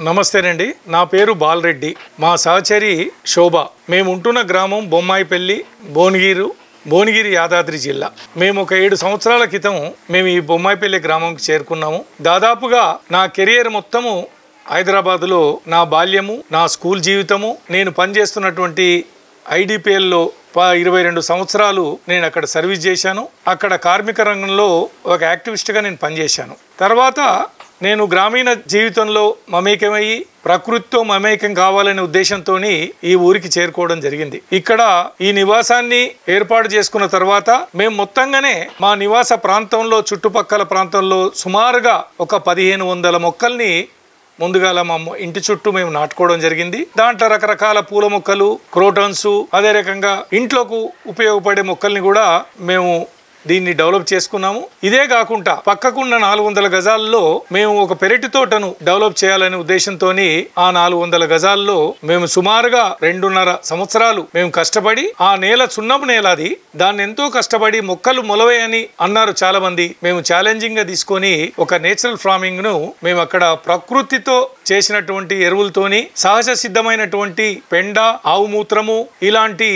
నమస్తేనండి. నా పేరు బాలరెడ్డి. మా సహచరి శోభ. మేము ఉంటున్న గ్రామం బొమ్మాయిపల్లి, భువనగిరి యాదాద్రి జిల్లా. మేము ఒక 7 సంవత్సరాల క్రితం మేము ఈ బొమ్మాయిపల్లి గ్రామంకి చేరుకున్నాము. దాదాపుగా నా కెరియర్ మొత్తము హైదరాబాదులో, నా బాల్యము, నా స్కూల్ జీవితము, నేను పనిచేస్తున్నటువంటి ఐడిపిఎల్లో 22 సంవత్సరాలు నేను అక్కడ సర్వీస్ చేశాను. అక్కడ కార్మిక రంగంలో ఒక యాక్టివిస్ట్గా నేను పనిచేశాను. తర్వాత నేను గ్రామీణ జీవితంలో మమేకమయ్యి ప్రకృతితో మమేకం కావాలనే ఉద్దేశంతో ఈ ఊరికి చేరుకోవడం జరిగింది. ఇక్కడ ఈ నివాసాన్ని ఏర్పాటు చేసుకున్న తర్వాత మేము మొత్తంగానే మా నివాస ప్రాంతంలో, చుట్టుపక్కల ప్రాంతంలో సుమారుగా ఒక 1500 మొక్కల్ని ముందుగాల మా ఇంటి చుట్టూ మేము నాటుకోవడం జరిగింది. దాంట్లో రకరకాల పూల మొక్కలు, క్రోటన్స్, అదే రకంగా ఇంట్లోకి ఉపయోగపడే మొక్కల్ని కూడా మేము దీన్ని డెవలప్ చేసుకున్నాము. ఇదే కాకుండా పక్కకున్న 400 గజాల్లో మేము ఒక పెరటి తోటను డెవలప్ చేయాలనే ఉద్దేశంతో ఆ 400 గజాల్లో మేము సుమారుగా 2.5 సంవత్సరాలు మేము కష్టపడి, ఆ నేల సున్నపు నేల, అది దాన్ని ఎంతో కష్టపడి మొక్కలు మొలవేయని అన్నారు చాలా మంది. మేము ఛాలెంజింగ్ గా తీసుకొని ఒక నేచురల్ ఫార్మింగ్ ను మేము అక్కడ ప్రకృతితో చేసినటువంటి ఎరువులతోని, సహజ సిద్ధమైనటువంటి పెండ, ఆవు మూత్రము, ఇలాంటి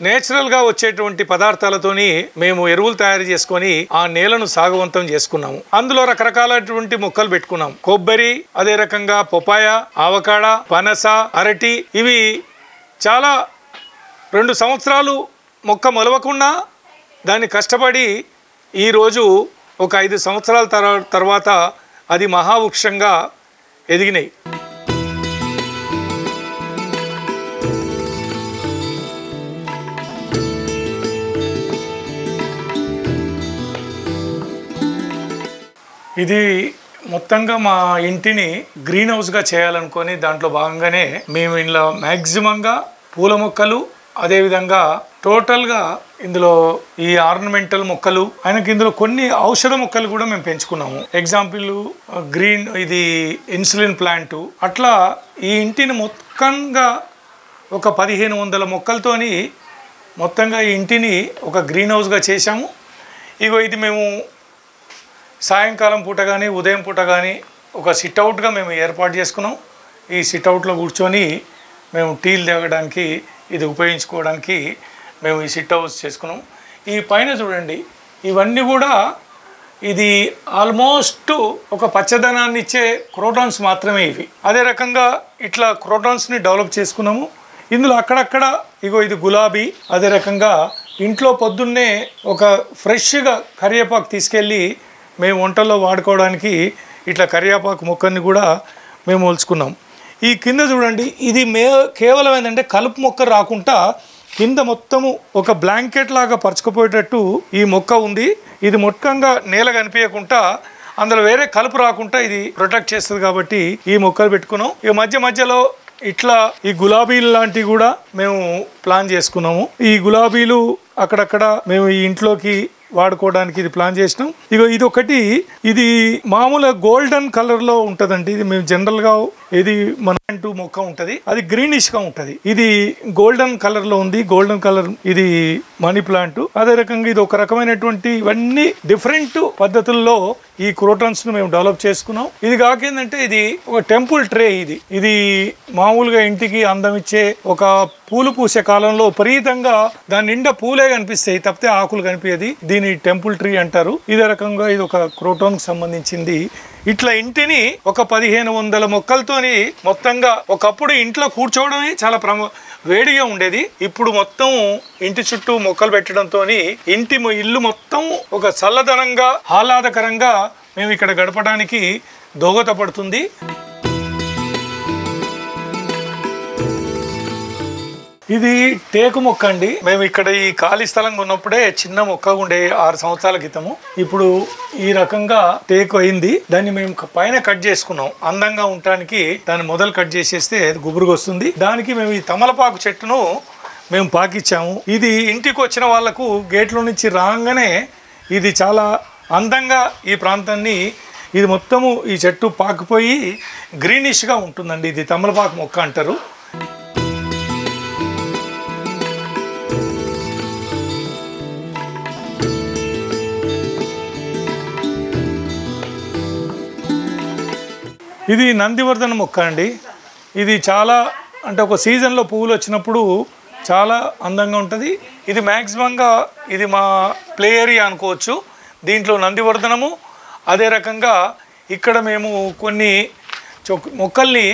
నేచురల్ గా వచ్చేటువంటి పదార్థాలతోని మేము ఎరువులు తయారు చేసుకొని ఆ నేలను సాగువంతం చేసుకున్నాము. అందులో రకరకాలటువంటి మొక్కలు పెట్టుకున్నాం. కొబ్బరి, అదే రకంగా పొపాయ, ఆవకాడ, పనస, అరటి, ఇవి చాలా 2 సంవత్సరాలు మొక్క మొలవకుండా దాన్ని కష్టపడి ఈరోజు ఒక 5 సంవత్సరాల తర్వాత అది మహావృక్షంగా ఎదిగినాయి. ఇది మొత్తంగా మా ఇంటిని గ్రీన్ హౌస్గా చేయాలనుకొని దాంట్లో భాగంగానే మేము ఇంట్లో మ్యాక్సిమంగా పూల మొక్కలు, అదేవిధంగా టోటల్గా ఇందులో ఈ ఆర్నమెంటల్ మొక్కలు, ఆయనకి ఇందులో కొన్ని ఔషధ మొక్కలు కూడా మేము పెంచుకున్నాము. ఎగ్జాంపుల్ గ్రీన్, ఇది ఇన్సులిన్ ప్లాంటు. అట్లా ఈ ఇంటిని మొత్తంగా ఒక 1500 మొక్కలతోని మొత్తంగా ఈ ఇంటిని ఒక గ్రీన్ హౌస్గా చేశాము. ఇగో ఇది మేము సాయంకాలం పూట కానీ ఉదయం పూట కానీ ఒక సిట్అవుట్గా మేము ఏర్పాటు చేసుకున్నాం. ఈ సిట్అవుట్లో కూర్చొని మేము టీలు తాగడానికి, ఇది ఉపయోగించుకోవడానికి మేము ఈ సిట్ హౌస్ చేసుకున్నాం. ఈ పైన చూడండి, ఇవన్నీ కూడా ఇది ఆల్మోస్ట్ ఒక పచ్చదనాన్ని ఇచ్చే క్రోటాన్స్ మాత్రమే ఇవి. అదే రకంగా ఇట్లా క్రోటాన్స్ని డెవలప్ చేసుకున్నాము. ఇందులో అక్కడక్కడ ఇగో ఇది గులాబీ. అదే రకంగా ఇంట్లో పొద్దున్నే ఒక ఫ్రెష్గా కరివేపాకు తీసుకెళ్ళి మేము వంటల్లో వాడుకోవడానికి ఇట్లా కరివేపాకు మొక్కని కూడా మేము మొలుచుకున్నాం. ఈ కింద చూడండి, ఇది కేవలం ఏంటంటే కలుపు మొక్క రాకుండా కింద మొత్తము ఒక బ్లాంకెట్ లాగా పరుచుకుపోయేటట్టు ఈ మొక్క ఉంది. ఇది మొత్తంగా నేల కనిపించకుండా, అందులో వేరే కలుపు రాకుండా ఇది ప్రొటెక్ట్ చేస్తుంది కాబట్టి ఈ మొక్కలు పెట్టుకున్నాం. ఇక మధ్యలో ఇట్లా ఈ గులాబీలు లాంటివి కూడా మేము ప్లాన్ చేసుకున్నాము. ఈ గులాబీలు అక్కడక్కడ మేము ఈ ఇంట్లోకి వాడుకోవడానికి ఇది ప్లాన్ చేసినాం. ఇగో ఇది ఒకటి, ఇది మామూలుగా గోల్డెన్ కలర్ లో ఉంటదండి. ఇది మేము జనరల్ గా ఇది మన మొక్క ఉంటది, అది గ్రీనిష్ గా ఉంటది. ఇది గోల్డెన్ కలర్ లో ఉంది. గోల్డెన్ కలర్ ఇది మనీ ప్లాంట్. అదే రకంగా ఇది ఒక రకమైనటువంటి, ఇవన్నీ డిఫరెంట్ పద్ధతుల్లో ఈ క్రోటన్స్ ను మేము డెవలప్ చేసుకున్నాం. ఇది కాకేందంటే ఇది ఒక టెంపుల్ ట్రే. ఇది మామూలుగా ఇంటికి అందం ఇచ్చే, ఒక పూలు పూసే కాలంలో విపరీతంగా దాని నిండా పూలే కనిపిస్తాయి తప్పితే ఆకులు కనిపించేది. దీని టెంపుల్ ట్రీ అంటారు. ఇదే రకంగా ఇది ఒక క్రోటాన్ కి సంబంధించింది. ఇట్లా ఇంటిని ఒక 1500 మొక్కలతోని మొత్తంగా, ఒకప్పుడు ఇంట్లో కూర్చోవడమే చాలా వేడిగా ఉండేది. ఇప్పుడు మొత్తం ఇంటి చుట్టూ మొక్కలు పెట్టడంతో ఇల్లు మొత్తం ఒక చల్లదనంగా, ఆహ్లాదకరంగా మేము ఇక్కడ గడపడానికి దోహదపడుతుంది. ఇది టేకు మొక్క అండి. మేము ఇక్కడ ఈ ఖాళీ స్థలంగా ఉన్నప్పుడే చిన్న మొక్క ఉండే 6 సంవత్సరాల క్రితము. ఇప్పుడు ఈ రకంగా టేకు అయింది. దాన్ని మేము పైన కట్ చేసుకున్నాం అందంగా ఉండటానికి. దాన్ని మొదలు కట్ చేసేస్తే గుబురుగా వస్తుంది. దానికి మేము ఈ తమలపాకు చెట్టును మేము పాకిచ్చాము. ఇది ఇంటికి వచ్చిన వాళ్లకు గేట్లో నుంచి రాగానే ఇది చాలా అందంగా ఈ ప్రాంతాన్ని, ఇది మొత్తము ఈ చెట్టు పాకిపోయి గ్రీనిష్గా ఉంటుందండి. ఇది తమలపాకు మొక్క అంటారు. ఇది నందివర్ధన మొక్క అండి. ఇది చాలా అంటే ఒక సీజన్లో పువ్వులు వచ్చినప్పుడు చాలా అందంగా ఉంటుంది. ఇది మ్యాక్సిమంగా ఇది మా ప్లే ఏరియా అనుకోవచ్చు. దీంట్లో నందివర్ధనము, అదే రకంగా ఇక్కడ మేము కొన్ని మొక్కల్ని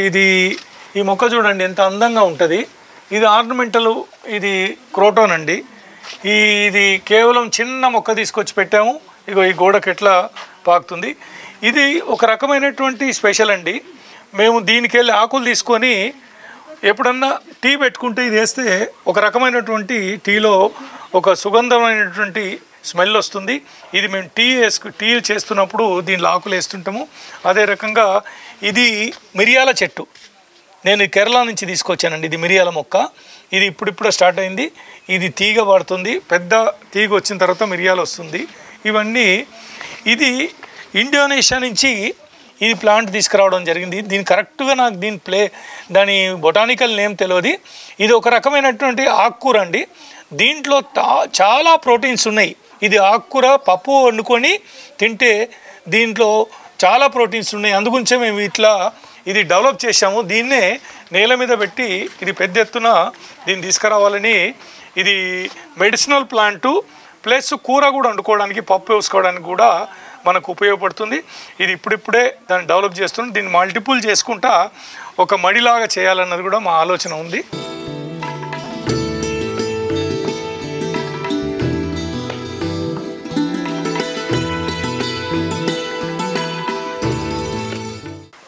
ఇది ఈ మొక్క చూడండి ఎంత అందంగా ఉంటుంది. ఇది ఆర్నమెంటల్, ఇది క్రోటోన్ అండి. ఇది కేవలం చిన్న మొక్క తీసుకొచ్చి పెట్టాము. ఇగో ఈ గోడకు ఎట్లా పాకుతుంది. ఇది ఒక రకమైనటువంటి స్పెషల్ అండి. మేము దీనికి వెళ్ళి ఆకులు తీసుకొని ఎప్పుడన్నా టీ పెట్టుకుంటే ఇది వేస్తే ఒక రకమైనటువంటి టీలో ఒక సుగంధమైనటువంటి స్మెల్ వస్తుంది. ఇది మేము టీ చేస్తున్నప్పుడు దీనిలో ఆకులు వేస్తుంటాము. అదే రకంగా ఇది మిరియాల చెట్టు, నేను కేరళ నుంచి తీసుకొచ్చానండి. ఇది మిరియాల మొక్క. ఇది ఇప్పుడిప్పుడే స్టార్ట్ అయింది. ఇది తీగ పడుతుంది, పెద్ద తీగ వచ్చిన తర్వాత మిరియాలు వస్తుంది. ఇవన్నీ ఇది ఇండోనేషియా నుంచి ఈ ప్లాంట్ తీసుకురావడం జరిగింది. దీని కరెక్ట్గా నాకు దాని బొటానికల్ నేమ్ తెలియదు. ఇది ఒక రకమైనటువంటి ఆకుకూర అండి. దీంట్లో చాలా ప్రోటీన్స్ ఉన్నాయి. ఇది ఆకుకూర పప్పు వండుకొని తింటే దీంట్లో చాలా ప్రోటీన్స్ ఉన్నాయి. అందుగురించే మేము ఇట్లా ఇది డెవలప్ చేశాము. దీన్నే నేల మీద పెట్టి ఇది పెద్ద ఎత్తున దీన్ని తీసుకురావాలని. ఇది మెడిసినల్ ప్లాంటు ప్లస్ కూర కూడా వండుకోవడానికి, పప్పు వేసుకోవడానికి కూడా మనకు ఉపయోగపడుతుంది. ఇది ఇప్పుడిప్పుడే దాన్ని డెవలప్ చేస్తుంది. దీన్ని మల్టిపుల్ చేసుకుంటా ఒక మడిలాగా చేయాలన్నది కూడా మా ఆలోచన ఉంది.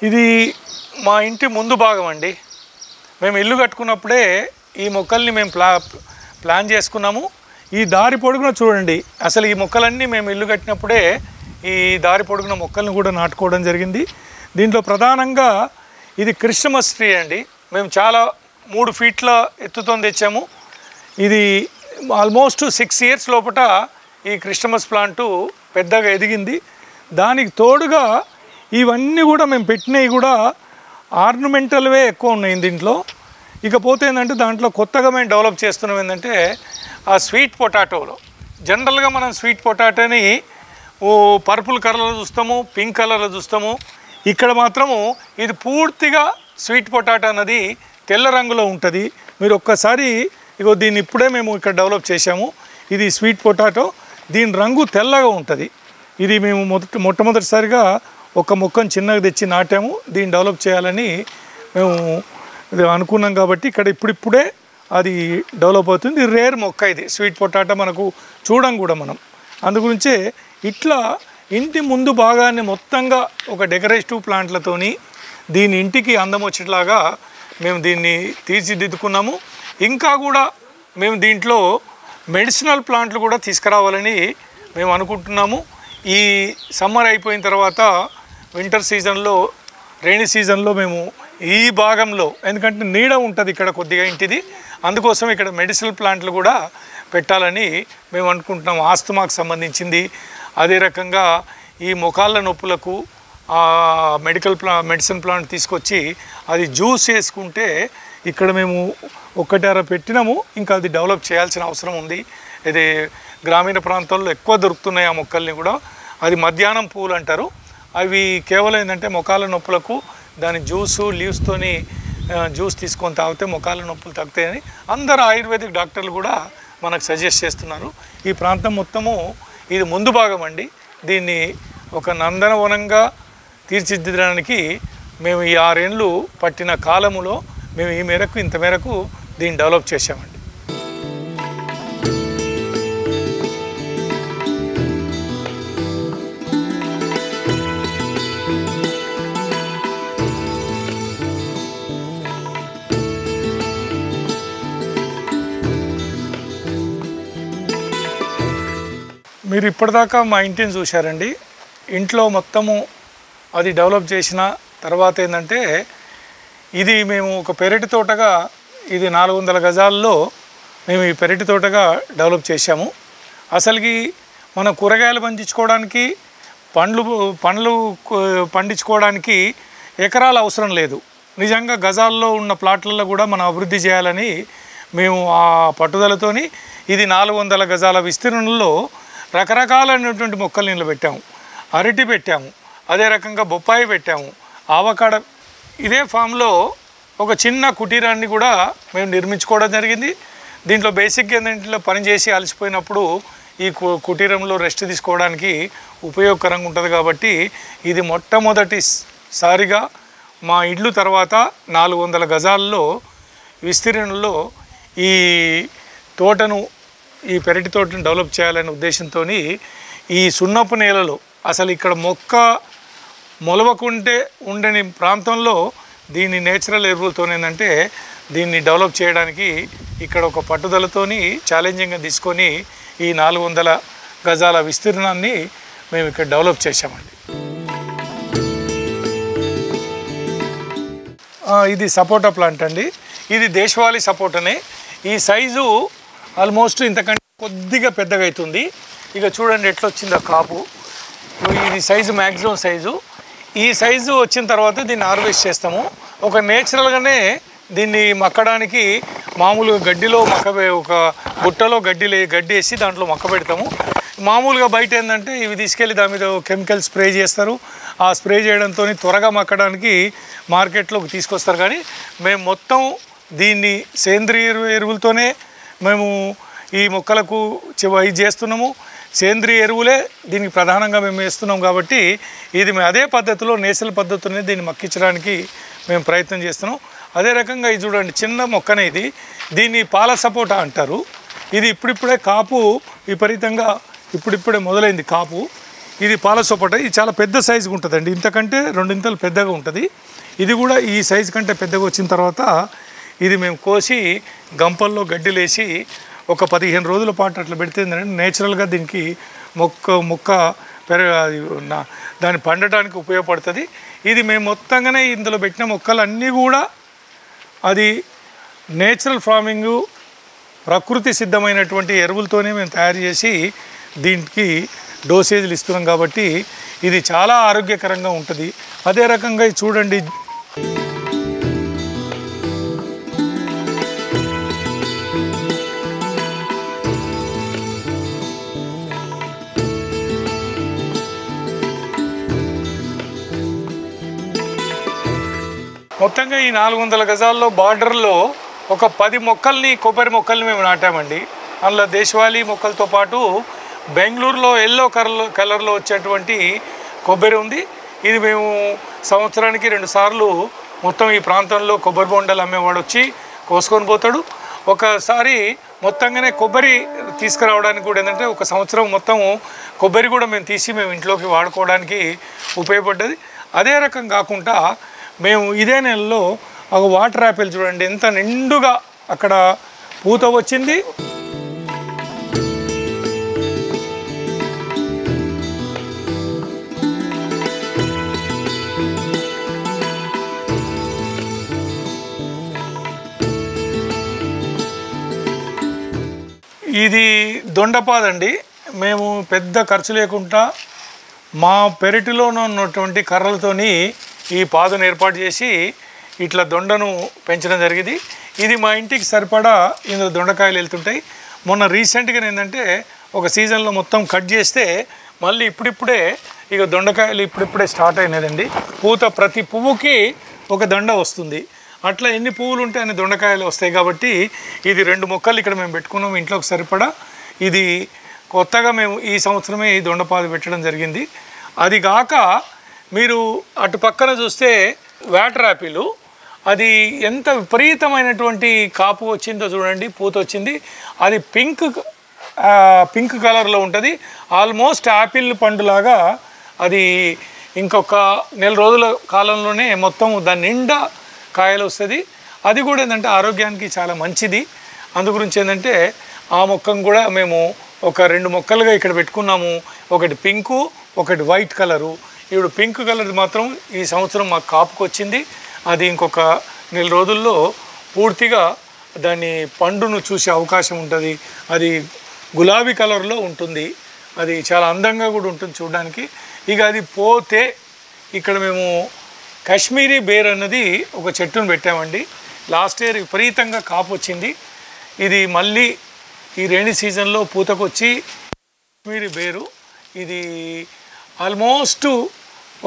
ఇది మా ఇంటి ముందు భాగం అండి. మేము ఇల్లు కట్టుకున్నప్పుడే ఈ మొక్కల్ని మేము ప్లాన్ చేసుకున్నాము. ఈ దారి పొడుగున చూడండి, అసలు ఈ మొక్కలన్నీ మేము ఇల్లు కట్టినప్పుడే ఈ దారి పొడుగున మొక్కల్ని కూడా నాటుకోవడం జరిగింది. దీంట్లో ప్రధానంగా ఇది క్రిస్మస్ ట్రీ అండి. మేము చాలా 3 ఫీట్ల ఎత్తుతో తెచ్చాము. ఇది ఆల్మోస్ట్ 6 ఇయర్స్ లోపల ఈ క్రిస్మస్ ప్లాంటు పెద్దగా ఎదిగింది. దానికి తోడుగా ఇవన్నీ కూడా మేము పెట్టినవి కూడా ఆర్నమెంటల్వే ఎక్కువ ఉన్నాయి దీంట్లో. ఇకపోతే ఏంటంటే దాంట్లో కొత్తగా మేము డెవలప్ చేస్తున్నాం ఏంటంటే ఆ స్వీట్ పొటాటోలో. జనరల్గా మనం స్వీట్ పొటాటోని పర్పుల్ కలర్లో చూస్తాము, పింక్ కలర్లో చూస్తాము. ఇక్కడ మాత్రము ఇది పూర్తిగా స్వీట్ పొటాటో అన్నది తెల్ల రంగులో ఉంటుంది. మీరు ఒక్కసారి ఇగో దీన్ని ఇప్పుడే మేము ఇక్కడ డెవలప్ చేశాము. ఇది స్వీట్ పొటాటో, దీని రంగు తెల్లగా ఉంటుంది. ఇది మేము మొట్టమొదటిసారిగా ఒక మొక్కను చిన్నగా తెచ్చి నాటాము. దీన్ని డెవలప్ చేయాలని మేము అనుకున్నాం కాబట్టి ఇక్కడ ఇప్పుడిప్పుడే అది డెవలప్ అవుతుంది. ఇది రేర్ మొక్క, ఇది స్వీట్ పొటాటో మనకు చూడం కూడా మనం. అందుగురించే ఇట్లా ఇంటి ముందు భాగాన్ని మొత్తంగా ఒక డెకరేటివ్ ప్లాంట్లతోని దీని ఇంటికి అందం వచ్చేట్లాగా మేము దీన్ని తీర్చిదిద్దుకున్నాము. ఇంకా కూడా మేము దీంట్లో మెడిసినల్ ప్లాంట్లు కూడా తీసుకురావాలని మేము అనుకుంటున్నాము. ఈ సమ్మర్ అయిపోయిన తర్వాత వింటర్ సీజన్లో, రైనీ సీజన్లో మేము ఈ భాగంలో, ఎందుకంటే నీడ ఉంటుంది ఇక్కడ కొద్దిగా ఇంటిది, అందుకోసం ఇక్కడ మెడిసినల్ ప్లాంట్లు కూడా పెట్టాలని మేము అనుకుంటున్నాం. ఆస్తమాకు సంబంధించింది, అదే రకంగా ఈ మొకాళ్ళ నొప్పులకు మెడిసిన్ ప్లాంట్ తీసుకొచ్చి అది జ్యూస్ చేసుకుంటే ఇక్కడ మేము ఒక్కటార పెట్టినాము. ఇంకా అది డెవలప్ చేయాల్సిన అవసరం ఉంది. ఇది గ్రామీణ ప్రాంతాల్లో ఎక్కువ దొరుకుతున్నాయి ఆ మొక్కల్ని కూడా. అది మధ్యాహ్నం పూలు అంటారు. అవి కేవలం ఏంటంటే మొకాళ్ళ నొప్పులకు దాని జ్యూసు లీవ్స్తోని జ్యూస్ తీసుకొని తాగితే మొకాళ్ళ నొప్పులు తగ్గుతాయని అందరు ఆయుర్వేదిక్ డాక్టర్లు కూడా మనకు సజెస్ట్ చేస్తున్నారు. ఈ ప్రాంతం మొత్తము ఇది ముందు భాగం అండి. దీన్ని ఒక నందనవనంగా తీర్చిదిద్దడానికి మేము ఈ 6 ఏళ్ళు పట్టిన కాలములో మేము ఈ మేరకు ఇంత మేరకు దీన్ని డెవలప్ చేశామండి. మీరు ఇప్పటిదాకా మా ఇంటిని చూశారండి. ఇంట్లో మొత్తము అది డెవలప్ చేసిన తర్వాత ఏంటంటే ఇది మేము ఒక పెరటి తోటగా, ఇది 400 గజాల్లో మేము ఈ పెరటి తోటగా డెవలప్ చేశాము. అసలుకి మన కూరగాయలు పండించుకోవడానికి, పండ్లు పండించుకోవడానికి ఎకరాల అవసరం లేదు. నిజంగా గజాల్లో ఉన్న ప్లాట్లలో కూడా మనం అభివృద్ధి చేయాలని మేము ఆ పట్టుదలతోని ఇది 400 గజాల విస్తీర్ణంలో రకరకాలైనటువంటి మొక్కలు నిలబెట్టాము. అరటి పెట్టాము, అదే రకంగా బొప్పాయి పెట్టాము, ఆవకాడ ఇదే ఫామ్లో ఒక చిన్న కుటీరాన్ని కూడా మేము నిర్మించుకోవడం జరిగింది. దీంట్లో బేసిక్గా ఏంటంటే పనిచేసి అలసిపోయినప్పుడు ఈ కుటీరంలో రెస్ట్ తీసుకోవడానికి ఉపయోగకరంగా ఉంటుంది. కాబట్టి ఇది మొట్టమొదటిసారిగా మా ఇల్లు తర్వాత 400 గజాల్లో విస్తీర్ణంలో ఈ తోటను, ఈ పెరటి తోటను డెవలప్ చేయాలనే ఉద్దేశంతో ఈ సున్నపు నేలలో అసలు ఇక్కడ మొక్క మొలవకుంటే ఉండని ప్రాంతంలో దీన్ని నేచురల్ ఎరువులతో ఏంటంటే దీన్ని డెవలప్ చేయడానికి ఇక్కడ ఒక పట్టుదలతోని ఛాలెంజింగ్గా తీసుకొని ఈ 400 గజాల విస్తీర్ణాన్ని మేము ఇక్కడ డెవలప్ చేశామండి. ఇది సపోటా ప్లాంట్ అండి. ఇది దేశవాళీ సపోటానే. ఈ సైజు ఆల్మోస్ట్ ఇంతకంటే కొద్దిగా పెద్దగా అవుతుంది. ఇక చూడండి ఎట్లా వచ్చింది ఆ కాపు. ఇది సైజు మ్యాక్సిమం సైజు. ఈ సైజు వచ్చిన తర్వాత దీన్ని హార్వెస్ట్ చేస్తాము. ఒక నేచురల్గానే దీన్ని మక్కడానికి మామూలుగా గడ్డిలో ఒక బుట్టలో గడ్డి వేసి దాంట్లో మొక్క పెడతాము. మామూలుగా బయట ఏంటంటే ఇవి తీసుకెళ్ళి దాని మీద కెమికల్ స్ప్రే చేస్తారు. ఆ స్ప్రే చేయడంతో త్వరగా మక్కడానికి మార్కెట్లోకి తీసుకొస్తారు. కానీ మేము మొత్తం దీన్ని సేంద్రియ ఎరువులతోనే మేము ఈ మొక్కలకు ఇది చేస్తున్నాము. సేంద్రియ ఎరువులే దీనికి ప్రధానంగా మేము వేస్తున్నాం. కాబట్టి ఇది మేము అదే పద్ధతిలో నేచురల్ పద్ధతిలోనే దీన్ని మక్కించడానికి మేము ప్రయత్నం చేస్తున్నాం. అదే రకంగా ఇది చూడండి, చిన్న మొక్కనే ఇది. దీన్ని పాల సపోటా అంటారు. ఇది ఇప్పుడిప్పుడే కాపు విపరీతంగా ఇప్పుడిప్పుడే మొదలైంది కాపు. ఇది పాల సపోటా. ఇది చాలా పెద్ద సైజుగా ఉంటుందండి. ఇంతకంటే 2 ఇంతలు పెద్దగా ఉంటుంది. ఇది కూడా ఈ సైజు కంటే పెద్దగా వచ్చిన తర్వాత ఇది మేము కోసి గంపల్లో గడ్డిలేసి ఒక 15 రోజుల పాటు అట్లా పెడితే నేచురల్గా దీనికి మొక్క దాన్ని పండటానికి ఉపయోగపడుతుంది. ఇది మేము మొత్తంగానే ఇందులో పెట్టిన మొక్కలన్నీ కూడా అది నేచురల్ ఫార్మింగు, ప్రకృతి సిద్ధమైనటువంటి ఎరువులతోనే మేము తయారు చేసి దీనికి డోసేజ్లు ఇస్తున్నాం. కాబట్టి ఇది చాలా ఆరోగ్యకరంగా ఉంటుంది. అదే రకంగా చూడండి, మొత్తంగా ఈ 400 గజాల్లో బార్డర్లో ఒక 10 మొక్కల్ని, కొబ్బరి మొక్కల్ని మేము నాటామండి. అందులో దేశవాళీ మొక్కలతో పాటు బెంగళూరులో ఎల్లో కలర్లో వచ్చేటువంటి కొబ్బరి ఉంది. ఇది మేము సంవత్సరానికి 2 సార్లు మొత్తం ఈ ప్రాంతంలో కొబ్బరి బొండాలు అమ్మేవాడు వచ్చి కోసుకొని పోతాడు. ఒకసారి మొత్తంగానే కొబ్బరి తీసుకురావడానికి కూడా ఏంటంటే ఒక సంవత్సరం మొత్తం కొబ్బరి కూడా మేము తీసి మేము ఇంట్లోకి వాడుకోవడానికి ఉపయోగపడ్డది. అదే రకం కాకుండా మేము ఇదే నెలలో ఒక వాటర్ యాపిల్ చూడండి ఎంత నిండుగా అక్కడ పూత వచ్చింది. ఇది దొండపాదండి. మేము పెద్ద ఖర్చు లేకుండా మా పెరటిలోనే ఉన్నటువంటి కర్రలతోని ఈ పాదును ఏర్పాటు చేసి ఇట్లా దొండను పెంచడం జరిగింది. ఇది మా ఇంటికి సరిపడా ఇందులో దొండకాయలు వెళ్తుంటాయి. మొన్న రీసెంట్గా ఏంటంటే ఒక సీజన్లో మొత్తం కట్ చేస్తే మళ్ళీ ఇప్పుడిప్పుడే ఇక దొండకాయలు ఇప్పుడిప్పుడే స్టార్ట్ అయినదండి. పూత ప్రతి పువ్వుకి ఒక దొండ వస్తుంది. అట్లా ఎన్ని పువ్వులు ఉంటే అన్ని దొండకాయలు వస్తాయి. కాబట్టి ఇది 2 మొక్కలు ఇక్కడ మేము పెట్టుకున్నాము ఇంట్లోకి సరిపడా. ఇది కొత్తగా మేము ఈ సంవత్సరమే ఈ దొండపాదు పెట్టడం జరిగింది. అది కాక మీరు అటు పక్కన చూస్తే వాటర్ యాపిల్, అది ఎంత విపరీతమైనటువంటి కాపు వచ్చిందో చూడండి, పూత వచ్చింది. అది పింక్ కలర్లో ఉంటుంది. ఆల్మోస్ట్ యాపిల్ పండులాగా అది ఇంకొక 4 రోజుల కాలంలోనే మొత్తం దాని నిండా కాయలు వస్తుంది. అది కూడా ఏంటంటే ఆరోగ్యానికి చాలా మంచిది. అందుగురించి ఏంటంటే ఆ మొక్కను కూడా మేము ఒక 2 మొక్కలుగా ఇక్కడ పెట్టుకున్నాము. ఒకటి పింకు, ఒకటి వైట్ కలరు. ఇప్పుడు పింక్ కలర్ మాత్రం ఈ సంవత్సరం మాకు కాపుకు వచ్చింది. అది ఇంకొక 4 రోజుల్లో పూర్తిగా దాని పండును చూసే అవకాశం ఉంటుంది. అది గులాబీ కలర్లో ఉంటుంది. అది చాలా అందంగా కూడా ఉంటుంది చూడడానికి. ఇక అది పోతే ఇక్కడ మేము కాశ్మీరీ బేర్ అన్నది ఒక చెట్టును పెట్టామండి. లాస్ట్ ఇయర్ విపరీతంగా కాపు వచ్చింది. ఇది మళ్ళీ ఈ రైనీ సీజన్లో పూతకొచ్చి కాశ్మీరీ బేరు ఇది ఆల్మోస్ట్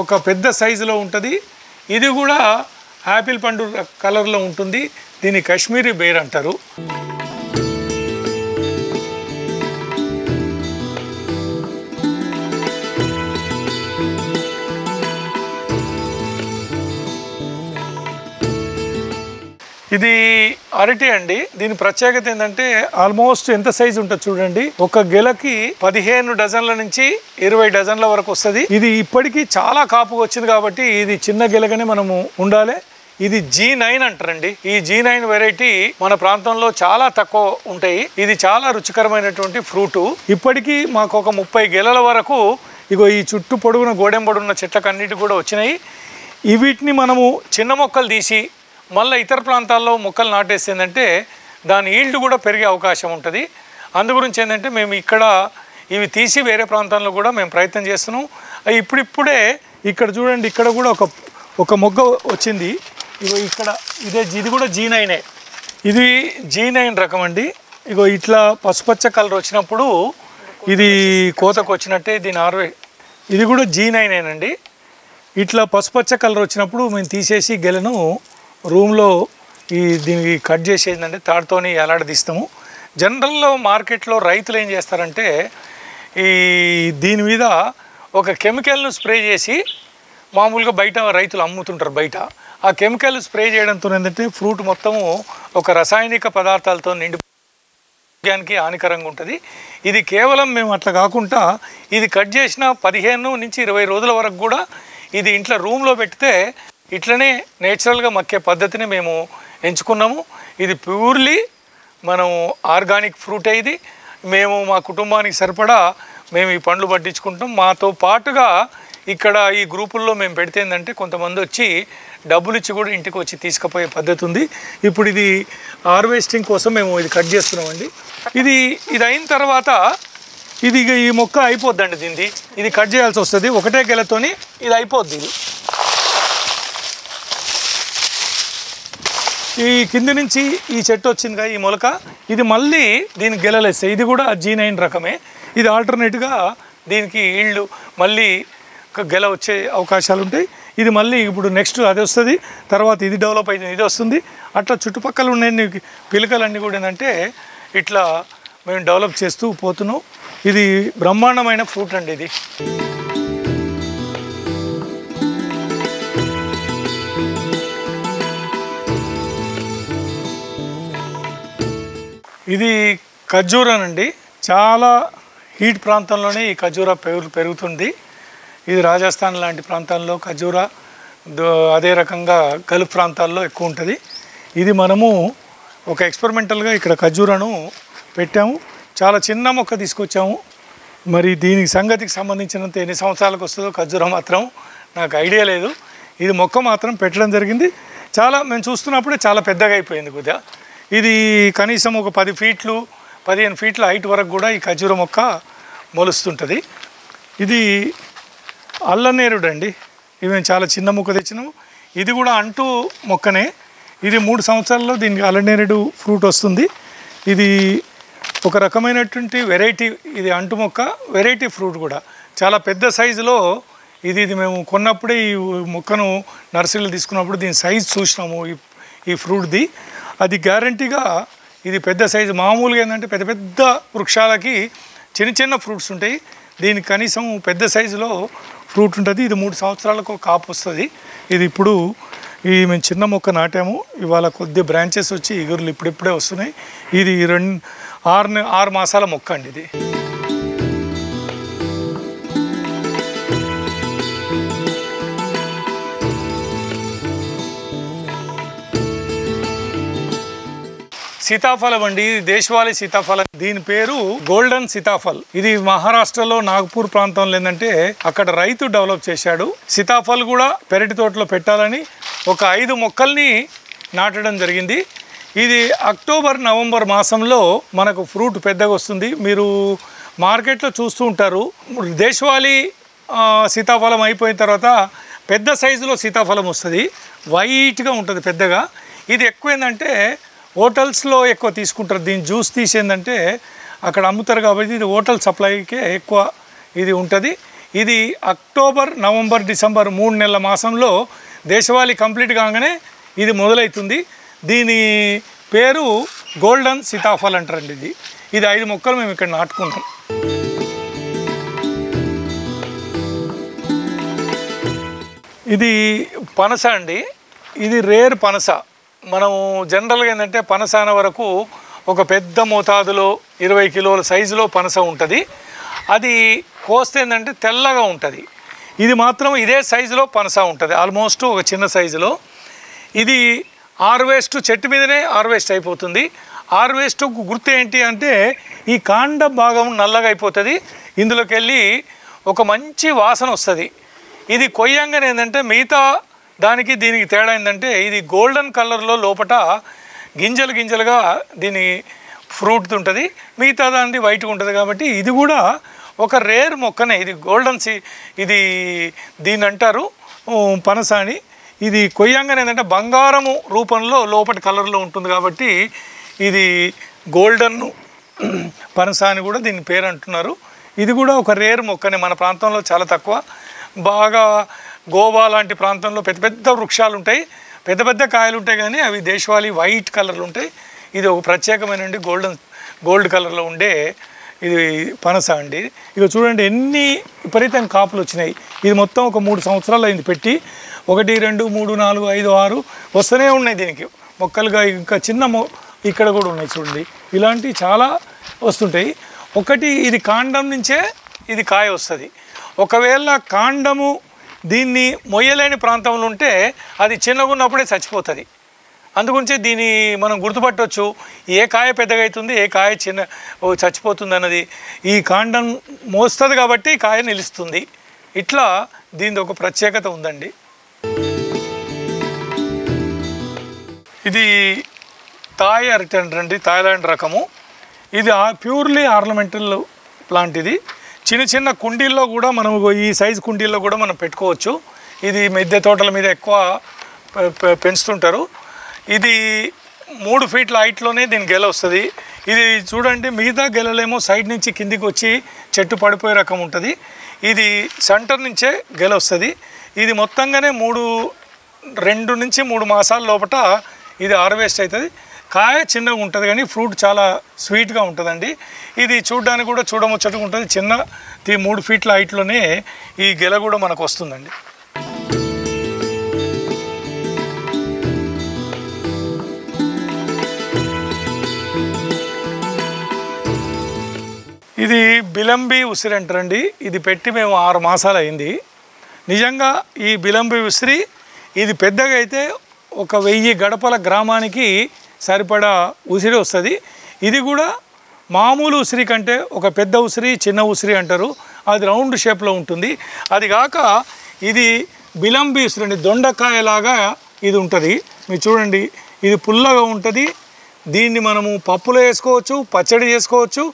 ఒక పెద్ద సైజులో ఉంటుంది. ఇది కూడా యాపిల్ పండు కలర్లో ఉంటుంది. దీన్ని కాశ్మీరీ బేర్ అంటారు. ఇది అరటి అండి. దీని ప్రత్యేకత ఏంటంటే ఆల్మోస్ట్ ఎంత సైజు ఉంటుంది చూడండి. ఒక గెలకి 15 డజన్ల నుంచి 20 డజన్ల వరకు వస్తుంది. ఇది ఇప్పటికీ చాలా కాపుగా వచ్చింది కాబట్టి ఇది చిన్న గెలగానే మనము ఉండాలి. ఇది G9 అంటారండి. ఈ G9 వెరైటీ మన ప్రాంతంలో చాలా తక్కువ ఉంటాయి. ఇది చాలా రుచికరమైనటువంటి ఫ్రూటు. ఇప్పటికీ మాకు ఒక 30 గెలల వరకు ఇగో ఈ చుట్టూ పొడుగున గోడెంబడున్న చెట్లకు అన్నిటి కూడా వచ్చినాయి. వీటిని మనము చిన్న మొక్కలు తీసి మళ్ళీ ఇతర ప్రాంతాల్లో మొక్కలు నాటేస్తుందంటే దాని ఈల్డ్ కూడా పెరిగే అవకాశం ఉంటుంది. అందుగురించి ఏంటంటే మేము ఇక్కడ ఇవి తీసి వేరే ప్రాంతాల్లో కూడా మేము ప్రయత్నం చేస్తున్నాం. ఇప్పుడిప్పుడే ఇక్కడ చూడండి, ఇక్కడ కూడా ఒక మొగ్గ వచ్చింది. ఇగో ఇక్కడ ఇది కూడా G9. ఇది G9 రకం అండి. ఇగో ఇట్లా పసుపచ్చ కలర్ వచ్చినప్పుడు ఇది కోతకు వచ్చినట్టే దీని ఇది కూడా G9 అండి. ఇట్లా పసుపచ్చ కలర్ వచ్చినప్పుడు మేము తీసేసి గెలను రూమ్లో దీనికి కట్ చేసేదంటే తాడుతోని ఎలాడదీస్తాము. జనరల్లో మార్కెట్లో రైతులు ఏం చేస్తారంటే దీని మీద ఒక కెమికల్ను స్ప్రే చేసి మామూలుగా బయట రైతులు అమ్ముతుంటారు. బయట ఆ కెమికల్ స్ప్రే చేయడంతో ఏంటంటే ఫ్రూట్ మొత్తము ఒక రసాయనిక పదార్థాలతో నిండి హానికరంగా ఉంటుంది. ఇది కేవలం మేము అట్లా కాకుండా ఇది కట్ చేసిన 15 నుంచి 20 రోజుల వరకు కూడా ఇది ఇంట్లో రూమ్లో పెడితే ఇట్లనే నేచురల్గా మక్కే పద్ధతిని మేము ఎంచుకున్నాము. ఇది ప్యూర్లీ మనం ఆర్గానిక్ ఫ్రూట్. ఇది మేము మా కుటుంబానికి సరిపడా మేము ఈ పండ్లు పట్టించుకుంటాం. మాతో పాటుగా ఇక్కడ ఈ గ్రూపుల్లో మేము పెడితే ఏంటంటే కొంతమంది వచ్చి డబ్బులు ఇచ్చి కూడా ఇంటికి వచ్చి తీసుకుపోయే పద్ధతి ఉంది. ఇప్పుడు ఇది హార్వెస్టింగ్ కోసం మేము ఇది కట్ చేస్తున్నామండి. ఇది అయిన తర్వాత ఇది ఈ మొక్క అయిపోద్దండి. దీన్ని ఇది కట్ చేయాల్సి వస్తుంది. ఒకటే గెలతోని ఇది అయిపోద్ది. ఈ కింది నుంచి ఈ చెట్టు వచ్చిందిగా ఈ మొలక, ఇది మళ్ళీ దీనికి గెలలేస్తాయి. ఇది కూడా G9 రకమే. ఇది ఆల్టర్నేట్గా దీనికి ఈళ్ళు మళ్ళీ గెల వచ్చే అవకాశాలు ఉంటాయి. ఇది మళ్ళీ ఇప్పుడు నెక్స్ట్ అది వస్తుంది, తర్వాత ఇది డెవలప్ అయితే ఇది వస్తుంది. అట్లా చుట్టుపక్కల ఉండే పిలకలన్నీ కూడా ఏంటంటే ఇట్లా మేము డెవలప్ చేస్తూ పోతున్నాం. ఇది బ్రహ్మాండమైన ఫ్రూట్ అండి. ఇది ఖర్జూరానండి. చాలా హీట్ ప్రాంతంలోనే ఈ ఖర్జూరా పెరుగుతుంది. ఇది రాజస్థాన్ లాంటి ప్రాంతాల్లో ఖర్జూరా, అదే రకంగా గల్ఫ్ ప్రాంతాల్లో ఎక్కువ ఉంటుంది. ఇది మనము ఒక ఎక్స్పెరిమెంటల్గా ఇక్కడ ఖర్జూరాను పెట్టాము. చాలా చిన్న మొక్క తీసుకొచ్చాము. మరి దీనికి సంగతికి సంబంధించినంత ఎన్ని సంవత్సరాలకు వస్తుందో ఖర్జూరా మాత్రం నాకు ఐడియా లేదు. ఇది మొక్క మాత్రం పెట్టడం జరిగింది. చాలా మేము చూస్తున్నప్పుడే చాలా పెద్దగా అయిపోయింది కొద్దిగా. ఇది కనీసం ఒక 10 ఫీట్లు 15 ఫీట్ల హైట్ వరకు కూడా ఈ ఖర్జూర మొక్క మొలుస్తుంటుంది. ఇది అల్లనేరుడు అండి. ఇది మేము చాలా చిన్న మొక్క తెచ్చినాము. ఇది కూడా అంటూ మొక్కనే. ఇది 3 సంవత్సరాల్లో దీనికి అల్లనేరుడు ఫ్రూట్ వస్తుంది. ఇది ఒక రకమైనటువంటి వెరైటీ. ఇది అంటు మొక్క, వెరైటీ ఫ్రూట్ కూడా చాలా పెద్ద సైజులో. ఇది మేము కొన్నప్పుడే ఈ మొక్కను నర్సరీలో తీసుకున్నప్పుడు దీని సైజు చూసినాము ఈ ఫ్రూట్ది. అది గ్యారంటీగా ఇది పెద్ద సైజు. మామూలుగా ఏంటంటే పెద్ద పెద్ద వృక్షాలకి చిన్న చిన్న ఫ్రూట్స్ ఉంటాయి. దీనికి కనీసం పెద్ద సైజులో ఫ్రూట్ ఉంటుంది. ఇది 3 సంవత్సరాలకు కాపు వస్తుంది. ఇది ఇప్పుడు మేము చిన్న మొక్క నాటాము. ఇవాళ కొద్ది బ్రాంచెస్ వచ్చి ఇగురులు ఇప్పుడిప్పుడే వస్తున్నాయి. ఇది 6 మాసాల మొక్క అండి. ఇది సీతాఫలం అండి. ఇది దేశవాళీ సీతాఫలం. దీని పేరు గోల్డెన్ సీతాఫల్. ఇది మహారాష్ట్రలో నాగపూర్ ప్రాంతంలో ఏంటంటే అక్కడ రైతు డెవలప్ చేశాడు. సీతాఫల్ కూడా పెరటి తోటలో పెట్టాలని ఒక 5 మొక్కల్ని నాటడం జరిగింది. ఇది అక్టోబర్ నవంబర్ మాసంలో మనకు ఫ్రూట్ పెద్దగా వస్తుంది. మీరు మార్కెట్లో చూస్తూ ఉంటారు. దేశవాళీ సీతాఫలం అయిపోయిన తర్వాత పెద్ద సైజులో సీతాఫలం వస్తుంది. వైట్గా ఉంటుంది పెద్దగా. ఇది ఎక్కువ ఏంటంటే హోటల్స్లో ఎక్కువ తీసుకుంటారు. దీని జ్యూస్ తీసేందంటే అక్కడ అమ్ముతారు కాబట్టి ఇది హోటల్ సప్లైకే ఎక్కువ ఇది ఉంటుంది. ఇది అక్టోబర్ నవంబర్ డిసెంబర్ 3 నెలల మాసంలో దేశవాళీ కంప్లీట్ కాగానే ఇది మొదలవుతుంది. దీని పేరు గోల్డెన్ సీతాఫల్ అంటారండి. ఇది 5 మొక్కలు మేము ఇక్కడ నాటుకున్నాం. ఇది పనస అండి. ఇది రేర్ పనస. మనము జనరల్గా ఏంటంటే పనస అనే వరకు ఒక పెద్ద మోతాదులో 20 కిలోల సైజులో పనస ఉంటుంది. అది కోస్తే ఏంటంటే తెల్లగా ఉంటుంది. ఇది మాత్రం ఇదే సైజులో పనస ఉంటుంది, ఆల్మోస్ట్ ఒక చిన్న సైజులో. ఇది హార్వెస్ట్ చెట్టు మీదనే హార్వెస్ట్ అయిపోతుంది. హార్వెస్ట్కు గుర్తు ఏంటి అంటే ఈ కాండ భాగం నల్లగా అయిపోతుంది, ఇందులోకి వెళ్ళి ఒక మంచి వాసన వస్తుంది. ఇది కొయ్యంగానే ఏంటంటే మిగతా దానికి దీనికి తేడా ఏంటంటే ఇది గోల్డెన్ కలర్లో లోపల గింజలుగా దీని ఫ్రూట్ ఉంటుంది, మిగతా దాన్ని వైట్గా ఉంటుంది. కాబట్టి ఇది కూడా ఒక రేర్ మొక్కనే. ఇది గోల్డెన్ ఇది దీన్ని అంటారు పనస అని. ఇది కొయ్యంగానే ఏంటంటే బంగారము రూపంలో లోపటి కలర్లో ఉంటుంది. కాబట్టి ఇది గోల్డెన్ పనస అని కూడా దీని పేరు అంటున్నారు. ఇది కూడా ఒక రేర్ మొక్కనే. మన ప్రాంతంలో చాలా తక్కువ. బాగా గోవా లాంటి ప్రాంతంలో పెద్ద పెద్ద వృక్షాలు ఉంటాయి, పెద్ద పెద్ద కాయలు ఉంటాయి, కానీ అవి దేశవాళీ వైట్ కలర్లు ఉంటాయి. ఇది ఒక ప్రత్యేకమైన గోల్డ్ కలర్లో ఉండే ఇది పనస అండి. ఇక చూడండి ఎన్ని విపరీతంగా కాపులు వచ్చినాయి. ఇది మొత్తం ఒక 3 సంవత్సరాలు అయింది పెట్టి. 1 2 3 4 5 6 వస్తూనే ఉన్నాయి దీనికి మొక్కలుగా. ఇంకా చిన్న ఇక్కడ కూడా ఉన్నాయి చూడండి. ఇలాంటివి చాలా వస్తుంటాయి. ఒకటి ఇది కాండం నుంచే ఇది కాయ వస్తుంది. ఒకవేళ కాండము దీన్ని మొయ్యలేని ప్రాంతంలో ఉంటే అది చిన్నగా ఉన్నప్పుడే చచ్చిపోతుంది. అందుగురించి దీన్ని మనం గుర్తుపట్టవచ్చు, ఏ కాయ పెద్దగా అవుతుంది, ఏ కాయ చచ్చిపోతుంది అన్నది. ఈ కాండం మోస్తుంది కాబట్టి కాయ నిలుస్తుంది. ఇట్లా దీని ఒక ప్రత్యేకత ఉందండి. ఇది థాయ్ అరటి అంటారండి, థాయిలాండ్ రకము. ఇది ప్యూర్లీ ఆర్నమెంటల్ ప్లాంట్. ఇది చిన్న చిన్న కుండీల్లో కూడా మనం ఈ సైజు కుండీల్లో కూడా మనం పెట్టుకోవచ్చు. ఇది మిద్దె తోటల మీద ఎక్కువ పెంచుతుంటారు. ఇది 3 ఫీట్ల హైట్లోనే దీని గెల వస్తుంది. ఇది చూడండి, మిగతా గెలలేమో సైడ్ నుంచి కిందికి వచ్చి చెట్టు పడిపోయే రకం ఉంటుంది. ఇది సెంటర్ నుంచే గెల వస్తుంది. ఇది మొత్తంగానే 2 నుంచి 3 మాసాల లోపల ఇది హార్వెస్ట్ అవుతుంది. కాయ చిన్నగా ఉంటుంది కానీ ఫ్రూట్ చాలా స్వీట్గా ఉంటుందండి. ఇది చూడడానికి కూడా చూడముచ్చటగా ఉంటుంది. 3 ఫీట్ల హైట్లోనే ఈ గెల కూడా మనకు వస్తుందండి. ఇది బిలంబి ఉసిరి అంటారండి. ఇది పెట్టి మేము 6 మాసాలు అయింది. నిజంగా ఈ బిలంబి ఉసిరి ఇది పెద్దగా అయితే ఒక 1000 గడపల గ్రామానికి సరిపడా ఉసిరి వస్తుంది. ఇది కూడా మామూలు ఉసిరి కంటే ఒక పెద్ద ఉసిరి, చిన్న ఉసిరి అంటారు. అది రౌండ్ షేప్లో ఉంటుంది. అది కాక ఇది బిలంబి ఉసిరి అండి, దొండకాయలాగా ఇది ఉంటుంది. మీరు చూడండి, ఇది పుల్లగా ఉంటుంది. దీన్ని మనము పప్పులో వేసుకోవచ్చు, పచ్చడి చేసుకోవచ్చు.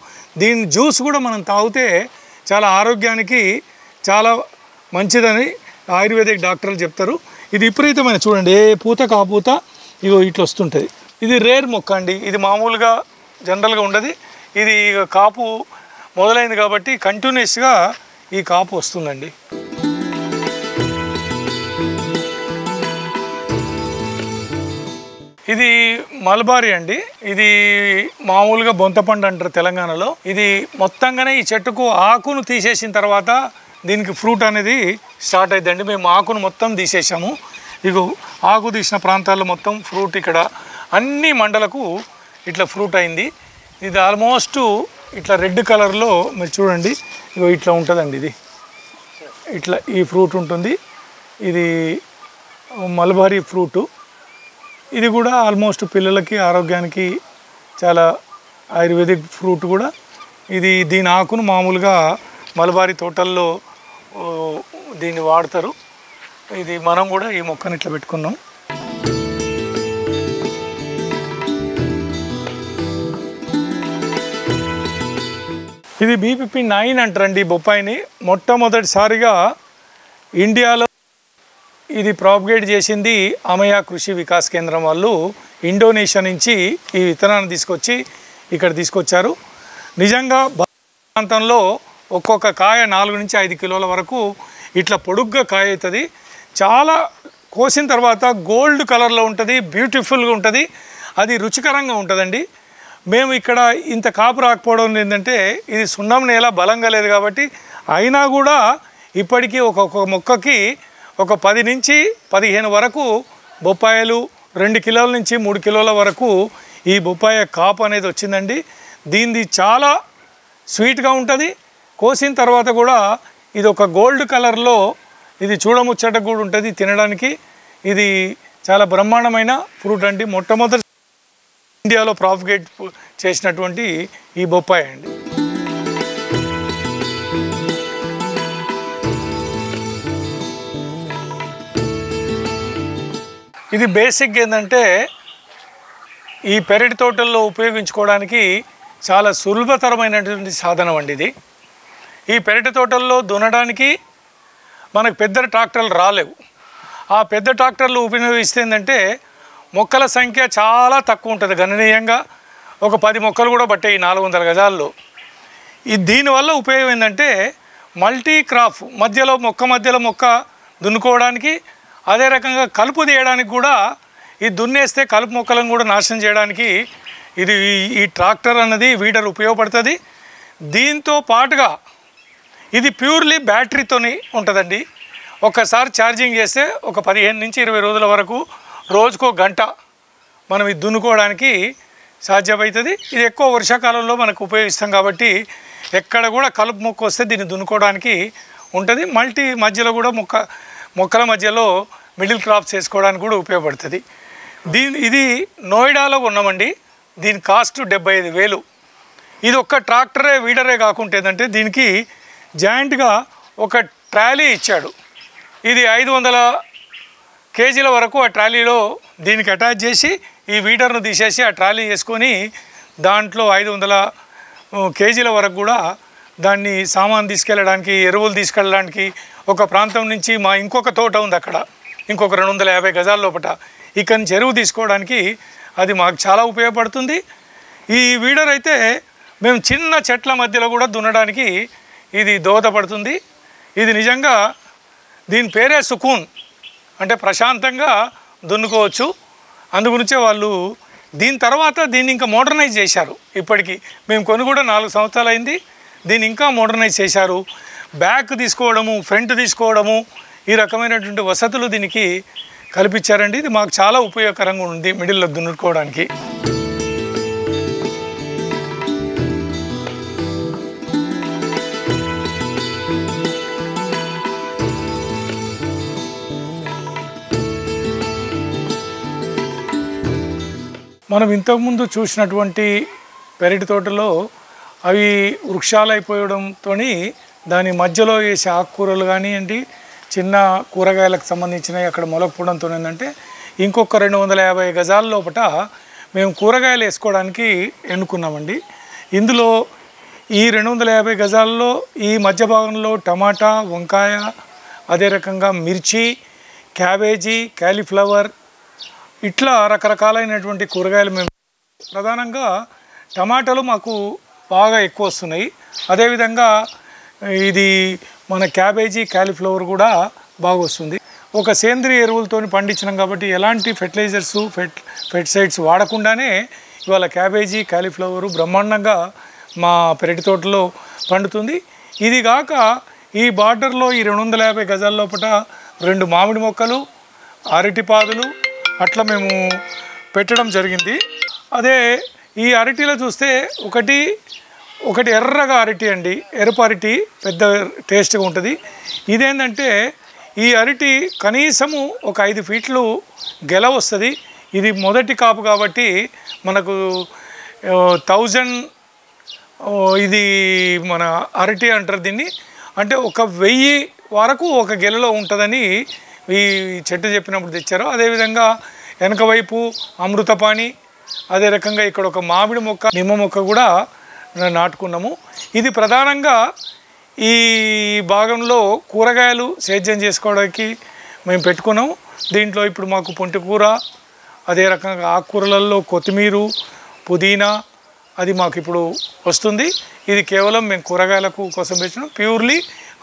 దీని జ్యూస్ కూడా మనం తాగితే చాలా ఆరోగ్యానికి చాలా మంచిదని ఆయుర్వేదిక్ డాక్టర్లు చెప్తారు. ఇది విపరీతమైన చూడండి, ఏ పూత కాపూత ఇగో ఇట్లా వస్తుంటుంది. ఇది రేర్ మొక్క అండి. ఇది మామూలుగా జనరల్గా ఉండదు. ఇది కాపు మొదలైంది కాబట్టి కంటిన్యూస్గా ఈ కాపు వస్తుందండి. ఇది మల్బారీ అండి. ఇది మామూలుగా బొంతపండు అంటారు తెలంగాణలో. ఇది మొత్తంగానే ఈ చెట్టుకు ఆకును తీసేసిన తర్వాత దీనికి ఫ్రూట్ అనేది స్టార్ట్ అవుతుందండి. మేము ఆకును మొత్తం తీసేసాము. ఇగో ఆకు తీసిన ప్రాంతాల్లో మొత్తం ఫ్రూట్ ఇక్కడ అన్ని మండలకు ఇట్లా ఫ్రూట్ అయింది. ఇది ఆల్మోస్ట్ ఇట్లా రెడ్ కలర్లో మీరు చూడండి, ఇగో ఇట్లా ఉంటుందండి. ఇది ఇట్లా ఈ ఫ్రూట్ ఉంటుంది. ఇది మల్బరీ ఫ్రూటు. ఇది కూడా ఆల్మోస్ట్ పిల్లలకి ఆరోగ్యానికి చాలా ఆయుర్వేదిక్ ఫ్రూట్ కూడా. ఇది దీని ఆకును మామూలుగా మల్బరీ తోటల్లో దీన్ని వాడతారు. ఇది మనం కూడా ఈ మొక్కను ఇట్లా పెట్టుకున్నాం. ఇది B59 అంటారండి బొప్పాయిని. మొట్టమొదటిసారిగా ఇండియాలో ఇది ప్రాపగేట్ చేసింది అమయ కృషి వికాస్ కేంద్రం వాళ్ళు. ఇండోనేషియా నుంచి ఈ విత్తనాన్ని తీసుకొచ్చి ఇక్కడ తీసుకొచ్చారు. నిజంగా ప్రాంతంలో ఒక్కొక్క కాయ 4 నుంచి 5 కిలోల వరకు ఇట్లా పొడుగ్గా కాయ అవుతుంది. చాలా కోసిన తర్వాత గోల్డ్ కలర్లో ఉంటుంది, బ్యూటిఫుల్గా ఉంటుంది, అది రుచికరంగా ఉంటుందండి. మేము ఇక్కడ ఇంత కాపు రాకపోవడం ఏంటంటే ఇది సున్నం నేల బలంగా లేదు కాబట్టి, అయినా కూడా ఇప్పటికీ ఒక్కొక్క మొక్కకి ఒక 10 నుంచి 15 వరకు బొప్పాయిలు 2 కిలోల నుంచి 3 కిలోల వరకు ఈ బొప్పాయి కాపు అనేది వచ్చిందండి. దీనిది చాలా స్వీట్గా ఉంటుంది. కోసిన తర్వాత కూడా ఇది ఒక గోల్డ్ కలర్లో ఇది చూడముచ్చట కూడా ఉంటుంది తినడానికి. ఇది చాలా బ్రహ్మాండమైన ఫ్రూట్ అండి. మొట్టమొదటి ఇండియాలో ప్రాపగేట్ చేసినటువంటి ఈ బొప్పాయి అండి. ఇది బేసిక్ ఏంటంటే ఈ పెరటి తోటల్లో ఉపయోగించుకోవడానికి చాలా సులభతరమైనటువంటి సాధనం అండి ఇది. ఈ పెరటి తోటల్లో దున్నడానికి మనకు పెద్ద ట్రాక్టర్లు రాలేవు. ఆ పెద్ద ట్రాక్టర్లు ఉపయోగిస్తే ఏంటంటే మొక్కల సంఖ్య చాలా తక్కువ ఉంటుంది, గణనీయంగా ఒక 10 మొక్కలు కూడా పట్టాయి 400 గజాల్లో. దీనివల్ల ఉపయోగం ఏంటంటే మల్టీ క్రాప్ మధ్యలో మొక్క దున్నుకోవడానికి, అదే రకంగా కలుపు తీయడానికి కూడా ఈ దున్నేస్తే కలుపు మొక్కలను కూడా నాశనం చేయడానికి ఇది ఈ ట్రాక్టర్ అన్నది వీడర్ ఉపయోగపడుతుంది. దీంతో పాటుగా ఇది ప్యూర్లీ బ్యాటరీతోని ఉంటుందండి. ఒక్కసారి ఛార్జింగ్ చేస్తే ఒక 15 నుంచి 20 రోజుల వరకు రోజుకో గంట మనం ఇది దున్నుకోవడానికి సాధ్యమవుతుంది. ఇది ఎక్కువ వర్షాకాలంలో మనకు ఉపయోగిస్తాం కాబట్టి ఎక్కడ కూడా కలుపు మొక్క వస్తే దీన్ని దున్నుకోవడానికి ఉంటుంది. మధ్యలో కూడా మొక్కల మధ్యలో మిడిల్ క్రాప్స్ వేసుకోవడానికి కూడా ఉపయోగపడుతుంది. ఇది నోయిడాలో ఉన్నామండి. దీని కాస్ట్ 75,000. ఇది ఒక్క ట్రాక్టరే వీడరే కాకుండా ఏంటంటే దీనికి జాయింట్గా ఒక ట్రాలీ ఇచ్చాడు. ఇది 500 కేజీల వరకు ఆ ట్రాలీలో దీనికి అటాచ్ చేసి ఈ వీడర్ను తీసేసి ఆ ట్రాలీ వేసుకొని దాంట్లో 500 కేజీల వరకు కూడా దాన్ని సామాన్ తీసుకెళ్ళడానికి, ఎరువులు తీసుకెళ్ళడానికి, ఒక ప్రాంతం నుంచి మా ఇంకొక తోట ఉంది అక్కడ ఇంకొక 250 గజాల లోపల, ఇక్కడి నుంచి ఎరువు తీసుకోవడానికి అది మాకు చాలా ఉపయోగపడుతుంది. ఈ వీడర్ అయితే మేము చిన్న చెట్ల మధ్యలో కూడా దున్నడానికి ఇది దోహదపడుతుంది. ఇది నిజంగా దీని పేరే సుకూన్, అంటే ప్రశాంతంగా దున్నుకోవచ్చు. అందుగురించే వాళ్ళు దీని తర్వాత దీన్ని ఇంకా మోడర్నైజ్ చేశారు. ఇప్పటికీ మేము కొని కూడా 4 సంవత్సరాలు అయింది. దీన్ని ఇంకా మోడర్నైజ్ చేశారు. బ్యాక్ తీసుకోవడము, ఫ్రంట్ తీసుకోవడము, ఈ రకమైనటువంటి వసతులు దీనికి కల్పించారండి. ఇది మాకు చాలా ఉపయోగకరంగా ఉంది మిడిల్లో దున్నుకోవడానికి. మనం ఇంతకుముందు చూసినటువంటి పెరటి తోటలో అవి వృక్షాలు అయిపోవడంతో దాని మధ్యలో వేసే ఆకుకూరలు కానివ్వండి, చిన్న కూరగాయలకు సంబంధించినవి అక్కడ మొలకపోవడంతో ఏంటంటే ఇంకొక 250 గజాల లోపల మేము కూరగాయలు వేసుకోవడానికి ఎన్నుకున్నామండి. ఇందులో ఈ 250 గజాల్లో ఈ మధ్య భాగంలో టమాటా, వంకాయ, అదే రకంగా మిర్చి, క్యాబేజీ, కాలీఫ్లవర్, ఇట్లా రకరకాలైనటువంటి కూరగాయలు మేము ప్రధానంగా టమాటాలు మాకు బాగా ఎక్కువ వస్తున్నాయి. అదేవిధంగా ఇది మన క్యాబేజీ, కాలీఫ్లవర్ కూడా బాగా వస్తుంది. ఒక సేంద్రియ ఎరువులతో పండించినాం కాబట్టి ఎలాంటి ఫెర్టిలైజర్స్, పెస్టిసైడ్స్ వాడకుండానే ఇవాళ క్యాబేజీ, కాలీఫ్లవరు బ్రహ్మాండంగా మా పెరటి తోటలో పండుతుంది. ఇది కాక ఈ బార్డర్లో ఈ 250 గజాల లోపల 2 మామిడి మొక్కలు, అరటిపాదులు అట్లా మేము పెట్టడం జరిగింది. అదే ఈ అరటిలో చూస్తే ఒకటి ఎర్రగా అరటి అండి, ఎరుపు అరటి పెద్ద టేస్ట్గా ఉంటుంది. ఇదేంటంటే ఈ అరటి కనీసము ఒక 5 ఫీట్లు గెల వస్తుంది. ఇది మొదటి కాపు కాబట్టి మనకు 1000 ఇది మన అరటి అంటారు దీన్ని, అంటే 1000 వరకు ఒక గెలలో ఉంటుందని ఈ చెట్టు చెప్పినప్పుడు తెచ్చారు. అదేవిధంగా వెనక వైపు అమృతపాణి, అదే రకంగా ఇక్కడ ఒక మామిడి మొక్క, నిమ్మ మొక్క కూడా నాటుకున్నాము. ఇది ప్రధానంగా ఈ భాగంలో కూరగాయలు సేద్యం చేసుకోవడానికి మేము పెట్టుకున్నాము. దీంట్లో ఇప్పుడు మాకు పొంటికూర, అదే రకంగా ఆకుకూరలలో కొత్తిమీర, పుదీనా అది మాకు ఇప్పుడు వస్తుంది. ఇది కేవలం మేము కూరగాయలకు కోసం పెట్టినాం. ప్యూర్లీ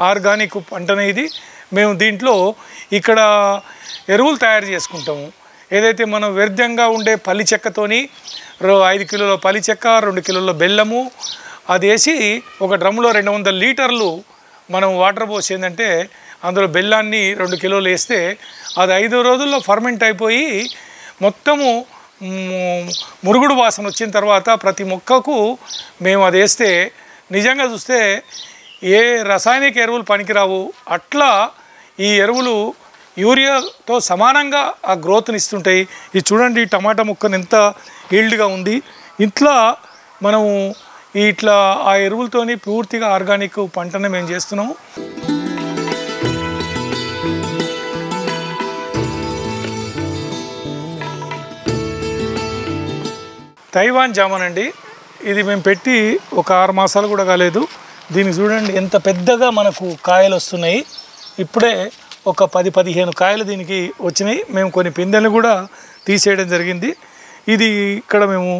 ఆర్గానిక్ పంటనే ఇది. మేము దీంట్లో ఇక్కడ ఎరువులు తయారు చేసుకుంటాము. ఏదైతే మనం వ్యర్థంగా ఉండే పల్లి చెక్కతోని 5 కిలోల పల్లి చెక్క, 2 కిలోల బెల్లము అది వేసి ఒక డ్రమ్లో 200 లీటర్లు మనం వాటర్ పోసి ఏంటంటే అందులో బెల్లాన్ని 2 కిలోలు వేస్తే అది 5 రోజుల్లో ఫర్మెంట్ అయిపోయి మొత్తము మురుగుడు వాసన వచ్చిన తర్వాత ప్రతి మొక్కకు మేము అది వేస్తే నిజంగా చూస్తే ఏ రసాయనిక ఎరువులు పనికిరావు. అట్లా ఈ ఎరువులు యూరియాతో సమానంగా ఆ గ్రోత్ని ఇస్తుంటాయి. ఇది చూడండి, టమాటా మొక్కను ఎంత ఈల్డ్గా ఉంది. ఇట్లా మనము ఇట్లా ఆ ఎరువులతోని పూర్తిగా ఆర్గానిక్ పంటను మేము చేస్తున్నాము. తైవాన్ జామన్ అండి. ఇది మేము పెట్టి ఒక 6 మాసాలు కూడా కాలేదు. దీనికి చూడండి ఎంత పెద్దగా మనకు కాయలు వస్తున్నాయి. ఇప్పుడే ఒక 10-15 కాయలు దీనికి వచ్చినాయి. మేము కొన్ని పిందెలు కూడా తీసేయడం జరిగింది. ఇది ఇక్కడ మేము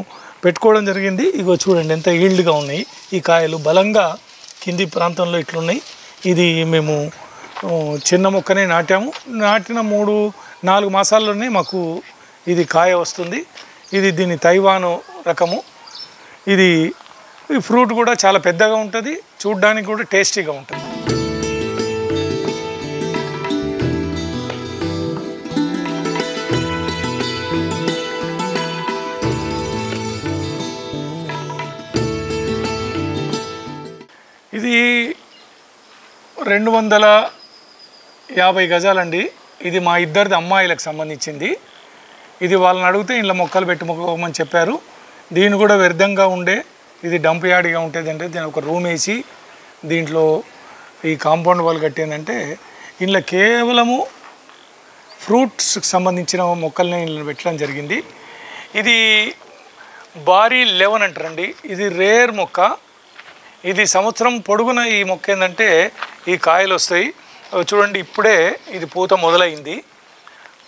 పెట్టుకోవడం జరిగింది. ఇగో చూడండి ఎంత ఈల్డ్గా ఉన్నాయి ఈ కాయలు, బలంగా కింది ప్రాంతంలో ఇట్లున్నాయి. ఇది మేము చిన్న మొక్కనే నాటాము. నాటిన 3-4 మాసాల్లోనే మాకు ఇది కాయ వస్తుంది. ఇది దీని తైవాను రకము. ఇది ఫ్రూట్ కూడా చాలా పెద్దగా ఉంటుంది, చూడ్డానికి కూడా టేస్టీగా ఉంటుంది. ఇది 250 గజాలండి. ఇది మా ఇద్దరిది అమ్మాయిలకు సంబంధించింది. ఇది వాళ్ళని అడిగితే ఇంట్లో మొక్కలు పెట్టుకోమని చెప్పారు. దీన్ని కూడా వ్యర్థంగా ఉండే ఇది డంప్ యార్డ్గా ఉంటుంది. అంటే దీని ఒక రూమ్ వేసి దీంట్లో ఈ కాంపౌండ్ వాల్ కట్టిందంటే ఇంట్లో కేవలము ఫ్రూట్స్కి సంబంధించిన మొక్కల్ని ఇంట్లో పెట్టడం జరిగింది. ఇది బారీ 11 అంటారండి. ఇది రేర్ మొక్క. ఇది సంవత్సరం పొడుగున ఈ మొక్క ఏంటంటే ఈ కాయలు వస్తాయి. చూడండి ఇప్పుడే ఇది పూత మొదలైంది.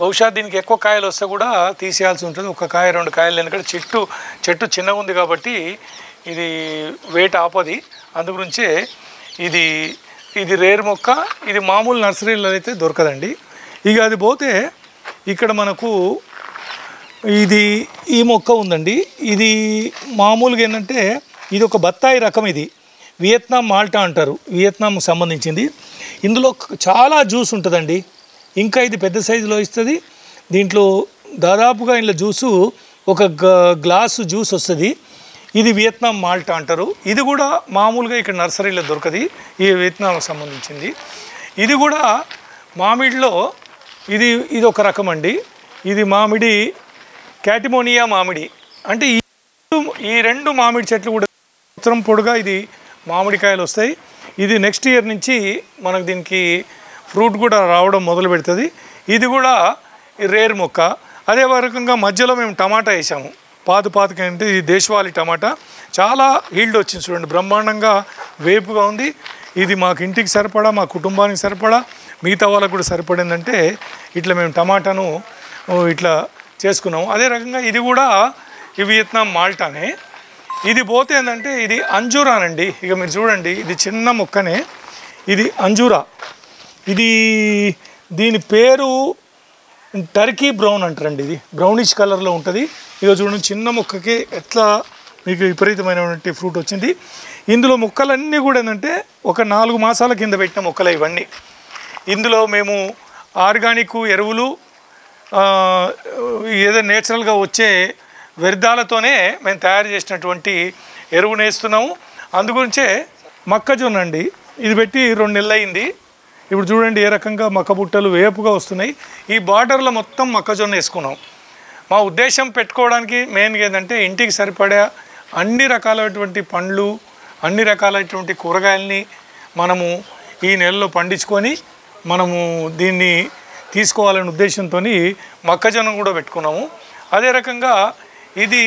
బహుశా దీనికి ఎక్కువ కాయలు వస్తే కూడా తీసేయాల్సి ఉంటుంది. 1 కాయ 2 కాయలు, ఎందుకంటే చెట్టు చిన్నగా ఉంది కాబట్టి ఇది వెయిట్ ఆపది. అందుగురించే ఇది రేర్ మొక్క. ఇది మామూలు నర్సరీలో అయితే దొరకదండి. ఇక అది పోతే ఇక్కడ మనకు ఈ మొక్క ఉందండి. ఇది మామూలుగా ఏంటంటే ఇది ఒక బత్తాయి రకం. ఇది వియత్నాం మాల్టా అంటారు, వియత్నాంకు సంబంధించింది. ఇందులో చాలా జ్యూస్ ఉంటుందండి. ఇంకా ఇది పెద్ద సైజులో ఇస్తుంది. దీంట్లో దాదాపుగా ఇందులో జ్యూసు ఒక గ్లాసు జ్యూస్ వస్తుంది. ఇది వియత్నాం మాల్టా అంటారు. ఇది కూడా మామూలుగా ఇక్కడ నర్సరీలో దొరకది, ఈ వియత్నాంకు సంబంధించింది. ఇది కూడా మామిడిలో ఇది ఒక రకం అండి. ఇది మామిడి క్యాటిమోనియా మామిడి. అంటే ఈ 2 మామిడి చెట్లు కూడా సంవత్సరం పొడుగా ఇది మామిడికాయలు వస్తాయి. ఇది నెక్స్ట్ ఇయర్ నుంచి మనకు దీనికి ఫ్రూట్ కూడా రావడం మొదలు పెడుతుంది. ఇది కూడా రేర్ మొక్క. అదే రకంగా మధ్యలో మేము టమాటా వేసాము. పాతుకంటే ఇది దేశవాళీ టమాటా. చాలా ఈల్డ్ వచ్చింది చూడండి, బ్రహ్మాండంగా వేపుగా ఉంది. ఇది మాకు ఇంటికి సరిపడా, మా కుటుంబానికి సరిపడా, మిగతా వాళ్ళకు కూడా సరిపడిందంటే ఇట్లా మేము టమాటాను ఇట్లా చేసుకున్నాము. అదే రకంగా ఇది కూడా ఈ వియత్నాం మాల్టానే. ఇది పోతే ఏంటంటే ఇది అంజూరానండి. ఇక మీరు చూడండి, ఇది చిన్న మొక్కనే. ఇది అంజూరా. దీని పేరు టర్కీ బ్రౌన్ అంటారండి. ఇది బ్రౌనిష్ కలర్లో ఉంటుంది. ఇక చూడండి చిన్న మొక్కకి ఎట్లా మీకు విపరీతమైనటువంటి ఫ్రూట్ వచ్చింది. ఇందులో మొక్కలన్నీ కూడా ఏంటంటే ఒక 4 మాసాల కింద పెట్టిన మొక్కలు ఇవన్నీ. ఇందులో మేము ఆర్గానిక్ ఎరువులు ఏదో నేచురల్గా వచ్చే వ్యర్థాలతోనే మేము తయారు చేసినటువంటి ఎరువును వేస్తున్నాము. అందుగురించే మొక్కజొన్న అండి. ఇది పెట్టి 2 నెలలు అయింది. ఇప్పుడు చూడండి ఏ రకంగా మక్క బుట్టలు వేపుగా వస్తున్నాయి. ఈ బార్డర్లో మొత్తం మొక్కజొన్న వేసుకున్నాం. మా ఉద్దేశం పెట్టుకోవడానికి మెయిన్గా ఏంటంటే ఇంటికి సరిపడా అన్ని రకాలైనటువంటి పండ్లు, అన్ని రకాలైనటువంటి కూరగాయలని మనము ఈ నెలలో పండించుకొని మనము దీన్ని తీసుకోవాలనే ఉద్దేశంతో మొక్కజొన్న కూడా పెట్టుకున్నాము. అదే రకంగా ఇది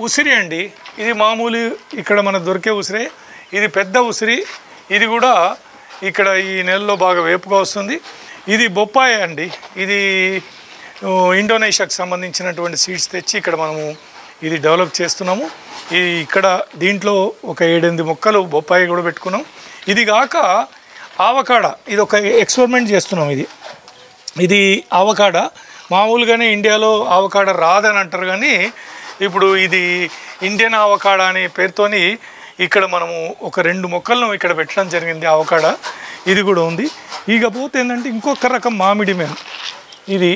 ఉసిరి అండి. ఇది మామూలు ఇక్కడ మనకు దొరికే ఉసిరే. ఇది పెద్ద ఉసిరి. ఇది కూడా ఇక్కడ ఈ నెలలో బాగా వేపుగా వస్తుంది. ఇది బొప్పాయి అండి. ఇది ఇండోనేషియాకు సంబంధించినటువంటి సీడ్స్ తెచ్చి ఇక్కడ మనము ఇది డెవలప్ చేస్తున్నాము. ఇక్కడ దీంట్లో ఒక 7-8 మొక్కలు బొప్పాయి కూడా పెట్టుకున్నాం. ఇది కాక ఆవకాడ ఇది ఒక ఎక్స్పెరిమెంట్ చేస్తున్నాం. ఇది ఆవకాడ. మామూలుగానే ఇండియాలో ఆవకాడ రాదని అంటారు, కానీ ఇప్పుడు ఇది ఇండియన్ ఆవకాడ అనే పేరుతోని ఇక్కడ మనము ఒక 2 మొక్కలను ఇక్కడ పెట్టడం జరిగింది. ఆవకాడ ఇది కూడా ఉంది. ఇకపోతే ఏంటంటే ఇంకొక రకం మామిడి, మేము ఇది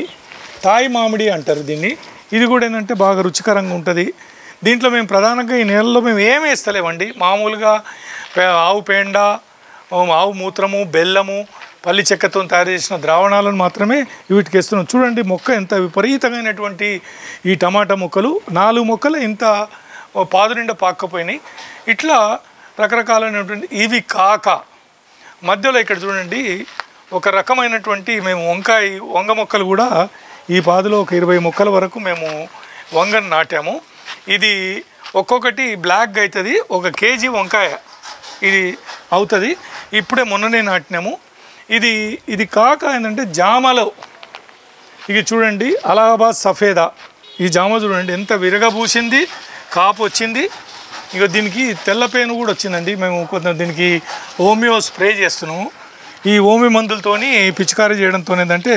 తాయి మామిడి అంటారు దీన్ని. ఇది కూడా ఏంటంటే బాగా రుచికరంగా ఉంటుంది. దీంట్లో మేము ప్రధానంగా ఈ నెలలో మేము ఏమి వేస్తలేమండి. మామూలుగా ఆవు పేండ, ఆవు మూత్రము, బెల్లము, పల్లి చెక్కతో తయారు చేసిన ద్రావణాలను మాత్రమే వీటికి వేస్తున్నాం. చూడండి మొక్క ఎంత విపరీతమైనటువంటి ఈ టమాటా మొక్కలు, 4 మొక్కలు ఇంత పాదు నిండా పాక్కపోయినాయి. ఇట్లా రకరకాలైనటువంటి ఇవి కాక మధ్యలో ఇక్కడ చూడండి ఒక రకమైనటువంటి మేము వంగ మొక్కలు కూడా ఈ పాదులో ఒక 20 మొక్కల వరకు మేము వంగను నాటాము. ఇది ఒక్కొక్కటి బ్లాక్గా అవుతుంది. 1 కేజీ వంకాయ ఇది అవుతుంది. ఇప్పుడే మొన్ననే నాటినాము. ఇది కాక ఏంటంటే జామలో ఇది చూడండి అలహాబాద్ సఫేదా. ఈ జామ చూడండి ఎంత విరగబూసింది, కాపు వచ్చింది. ఇక దీనికి తెల్లపేను కూడా వచ్చిందండి. మేము కొంత దీనికి హోమియో స్ప్రే చేస్తున్నాము. ఈ హోమియో మందులతోని పిచికారీ చేయడంతో ఏంటంటే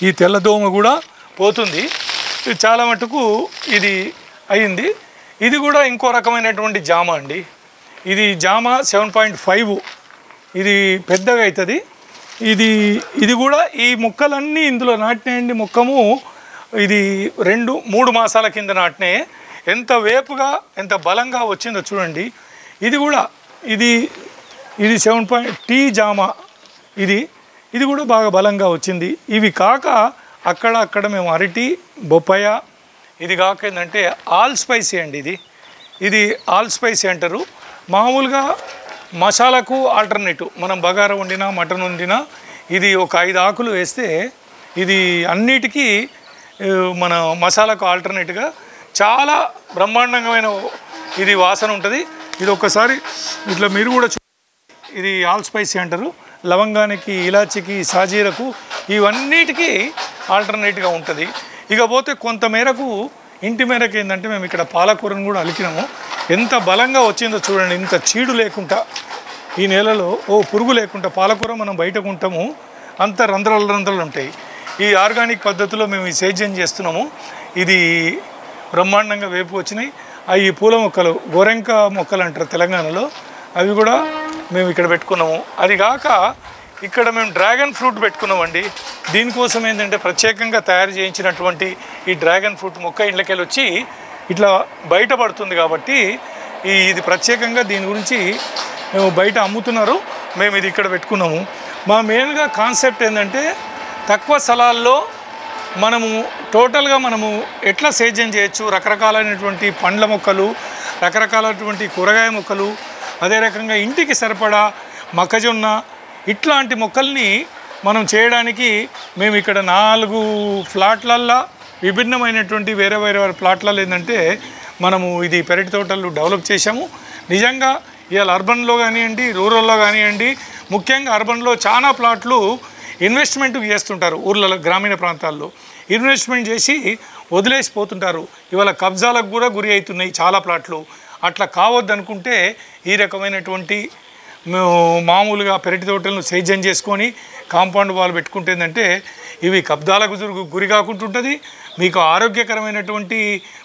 ఈ తెల్లదోమ కూడా పోతుంది. ఇది చాలా మటుకు ఇది అయింది. ఇది కూడా ఇంకో రకమైనటువంటి జామ అండి. ఇది జామ 7.5, ఇది పెద్దగా అవుతుంది. ఇది కూడా ఈ మొక్కలన్నీ ఇందులో నాటినాయండి. మొక్కము ఇది 2-3 మాసాల కింద నాటినాయి. ఎంత వేపుగా ఎంత బలంగా వచ్చిందో చూడండి. ఇది కూడా ఇది 7 టీ జామ. ఇది కూడా బాగా బలంగా వచ్చింది. ఇవి కాక అక్కడ మేము అరటి, బొప్పాయ, ఇది కాక ఏంటంటే ఆల్ స్పైసీ అండి. ఇది ఆల్ స్పైసీ అంటారు. మామూలుగా మసాలాకు ఆల్టర్నేటివ్, మనం బగారా వండినా మటన్ వండినా ఇది ఒక 5 ఆకులు వేస్తే ఇది అన్నిటికీ మన మసాలాకు ఆల్టర్నేట్గా చాలా బ్రహ్మాండంగా ఇది వాసన ఉంటుంది. ఇది ఒక్కసారి ఇట్లా మీరు కూడా ఇది ఆల్ స్పైసీ అంటారు. లవంగానికి, ఇలాచికి, సాజీరకు ఇవన్నిటికీ ఆల్టర్నేట్గా ఉంటుంది. ఇకపోతే కొంతమేరకు ఇంటి మేరకు ఏంటంటే మేము ఇక్కడ పాలకూరను కూడా అలికినాము. ఎంత బలంగా వచ్చిందో చూడండి. ఇంత చీడు లేకుండా ఈ నేలలో పురుగు లేకుండా పాలకూర మనం బయట కొంటాము, అంత రంధ్రాలు ఉంటాయి. ఈ ఆర్గానిక్ పద్ధతిలో మేము ఈ సేద్యం చేస్తున్నాము. ఇది బ్రహ్మాండంగా వేపు వచ్చినాయి. ఈ పూల మొక్కలు గోరెంక మొక్కలు అంటారు తెలంగాణలో, అవి కూడా మేము ఇక్కడ పెట్టుకున్నాము. అది కాక ఇక్కడ మేము డ్రాగన్ ఫ్రూట్ పెట్టుకున్నామండి. దీనికోసం ఏంటంటే ప్రత్యేకంగా తయారు చేయించినటువంటి ఈ డ్రాగన్ ఫ్రూట్ మొక్క ఇంట్లోకి వచ్చి ఇట్లా బయటపడుతుంది కాబట్టి ఇది ప్రత్యేకంగా దీని గురించి మేము బయట అమ్ముతున్నారు. మేము ఇది ఇక్కడ పెట్టుకున్నాము. మా మెయిన్గా కాన్సెప్ట్ ఏంటంటే తక్కువ స్థలాల్లో మనము టోటల్గా మనము ఎట్లా సేద్యం చేయొచ్చు, రకరకాలైనటువంటి పండ్ల మొక్కలు, రకరకాలైనటువంటి కూరగాయ మొక్కలు, అదే రకంగా ఇంటికి సరిపడా మొక్కజొన్న ఇట్లాంటి మొక్కల్ని మనం చేయడానికి మేము ఇక్కడ 4 ఫ్లాట్లల్లో విభిన్నమైనటువంటి వేరే ప్లాట్లలో ఏంటంటే మనము ఇది పెరటి తోటలు డెవలప్ చేశాము. నిజంగా ఇవాళ అర్బన్లో కానివ్వండి, రూరల్లో కానివ్వండి, ముఖ్యంగా అర్బన్లో చాలా ప్లాట్లు ఇన్వెస్ట్మెంట్ చేస్తుంటారు. ఊర్లలో, గ్రామీణ ప్రాంతాల్లో ఇన్వెస్ట్మెంట్ చేసి వదిలేసిపోతుంటారు. ఇవాళ కబ్జాలకు కూడా గురి అవుతున్నాయి చాలా ప్లాట్లు. అట్లా కావద్దనుకుంటే ఈ రకమైనటువంటి మామూలుగా పెరటి తోటలను సేద్యం చేసుకొని కాంపౌండ్ వాల్ పెట్టుకుంటేందంటే ఇవి కబ్జాలకు గురి కాకుంటుంటుంది. మీకు ఆరోగ్యకరమైనటువంటి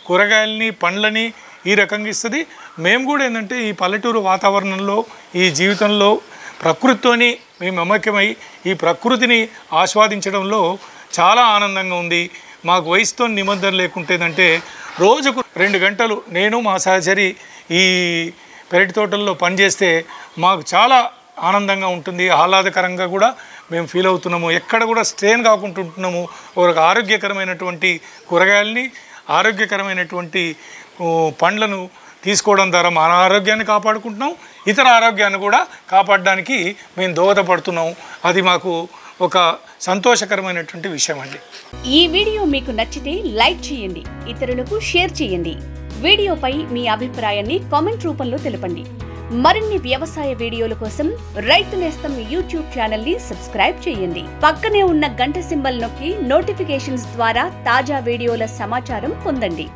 కూరగాయలని, పండ్లని ఈ రకంగా ఇస్తుంది. మేము కూడా ఏంటంటే ఈ పల్లెటూరు వాతావరణంలో, ఈ జీవితంలో ప్రకృతితోని మేము మమేకమై ఈ ప్రకృతిని ఆస్వాదించడంలో చాలా ఆనందంగా ఉంది. మాకు వయసుతో నిబంధన లేకుంటేదంటే రోజుకు 2 గంటలు నేను మా సహచరి ఈ పెరటి తోటల్లో పనిచేస్తే మాకు చాలా ఆనందంగా ఉంటుంది, ఆహ్లాదకరంగా కూడా మేము ఫీల్ అవుతున్నాము. ఎక్కడ కూడా స్ట్రెయిన్ కాకుండా ఉంటున్నాము. ఒక ఆరోగ్యకరమైనటువంటి కూరగాయలని, ఆరోగ్యకరమైనటువంటి పండ్లను తీసుకోవడం ద్వారా మన ఆరోగ్యాన్ని కాపాడుకుంటున్నాం, ఇతర ఆరోగ్యాన్ని కూడా కాపాడడానికి మేము దోహదపడుతున్నాం. అది మాకు ఒక సంతోషకరమైనటువంటి విషయం అండి. ఈ వీడియో మీకు నచ్చితే లైక్ చేయండి, ఇతరులకు షేర్ చేయండి. వీడియోపై మీ అభిప్రాయాన్ని కామెంట్ రూపంలో తెలపండి. మరిన్ని వ్యవసాయ వీడియోల కోసం రైతు నేస్తం యూట్యూబ్ ఛానల్ ని సబ్స్క్రైబ్ చేయండి. పక్కనే ఉన్న గంట సింబల్ నొక్కి నోటిఫికేషన్స్ ద్వారా తాజా వీడియోల సమాచారం పొందండి.